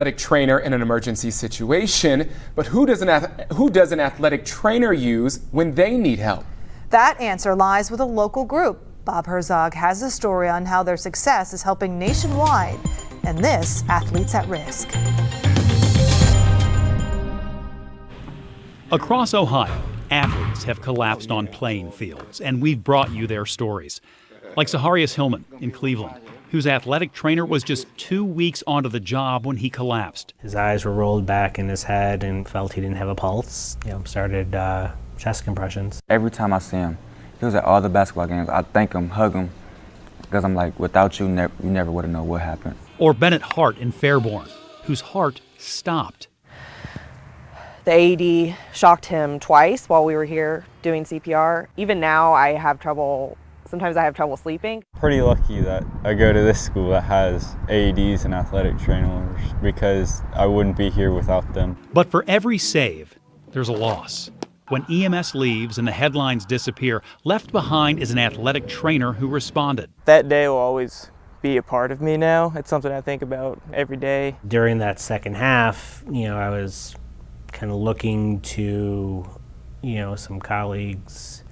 Athletic trainer in an emergency situation, but who does an athletic trainer use when they need help? That answer lies with a local group. Bob Herzog has a story on how their success is helping nationwide, and this Athletes at Risk. Across Ohio, athletes have collapsed on playing fields, and we've brought you their stories. Like Zaharias Hillman in Cleveland, whose athletic trainer was just 2 weeks onto the job when he collapsed. His eyes were rolled back in his head and felt he didn't have a pulse. Started chest compressions. Every time I see him, he was at all the basketball games. I thank him, hug him, because I'm like, without you, you never would have known what happened. Or BENNETT HART in FAIRBORN, whose heart stopped. The AED shocked him twice while we were here doing CPR. Even now, sometimes I have trouble sleeping. Pretty lucky that I go to this school that has AEDs and athletic trainers, because I wouldn't be here without them. But for every save, there's a loss. When EMS leaves and the headlines disappear, left behind is an athletic trainer who responded. That day will always be a part of me now. It's something I think about every day. During that second half, I was kind of looking to, some colleagues,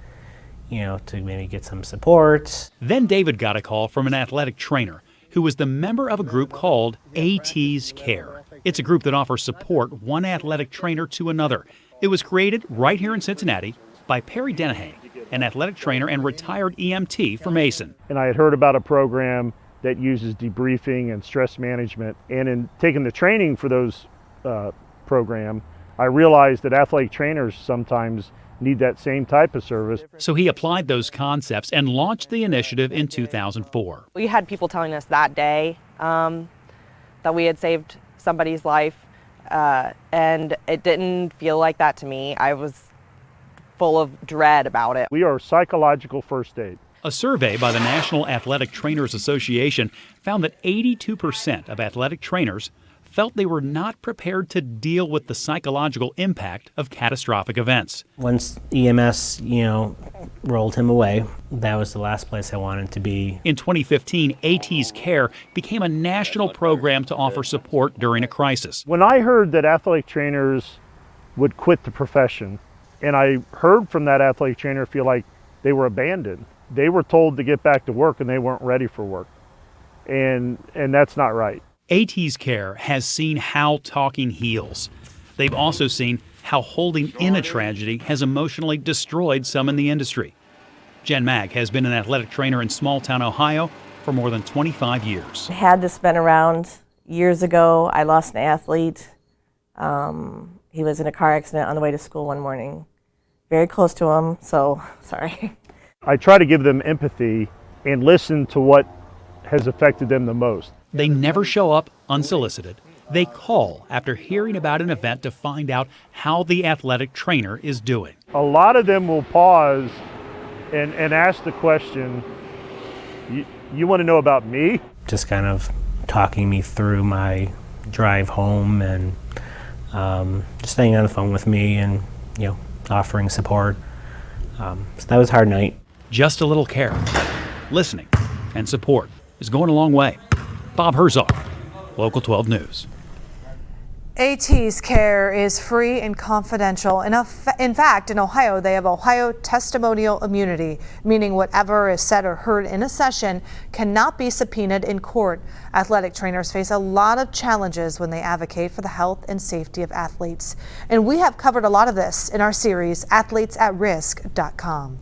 to maybe get some support. Then David got a call from an athletic trainer who was the member of a group called AT's Care. It's a group that offers support one athletic trainer to another. It was created right here in Cincinnati by Perry DENEHY, an athletic trainer and retired EMT for Mason. And I had heard about a program that uses debriefing and stress management. And in taking the training for those program, I realized that athletic trainers sometimes need that same type of service. So he applied those concepts and launched the initiative in 2004. We had people telling us that day that we had saved somebody's life, and it didn't feel like that to me. I was full of dread about it. We are psychological first aid. A survey by the National Athletic Trainers Association found that 82% of athletic trainers felt they were not prepared to deal with the psychological impact of catastrophic events. Once EMS, rolled him away, that was the last place I wanted to be. In 2015, AT's Care became a national program to offer support during a crisis. When I heard that athletic trainers would quit the profession, and I heard from that athletic trainer feel like they were abandoned. They were told to get back to work and they weren't ready for work. And that's not right. AT's Care has seen how talking heals. They've also seen how holding in a tragedy has emotionally destroyed some in the industry. Jen Mag has been an athletic trainer in small-town Ohio for more than 25 years. Had this been around years ago, I lost an athlete. He was in a car accident on the way to school one morning. Very close to him, so sorry. I try to give them empathy and listen to what has affected them the most. They never show up unsolicited. They call after hearing about an event to find out how the athletic trainer is doing. A lot of them will pause and ask the question, you want to know about me? Just kind of talking me through my drive home and just staying on the phone with me and, offering support. So that was a hard night. Just a little care, listening, and support is going a long way. Bob Herzog, Local 12 News. AT's Care is free and confidential. In fact, in Ohio, they have Ohio testimonial immunity, meaning whatever is said or heard in a session cannot be subpoenaed in court. Athletic trainers face a lot of challenges when they advocate for the health and safety of athletes. And we have covered a lot of this in our series, athletesAtRisk.com.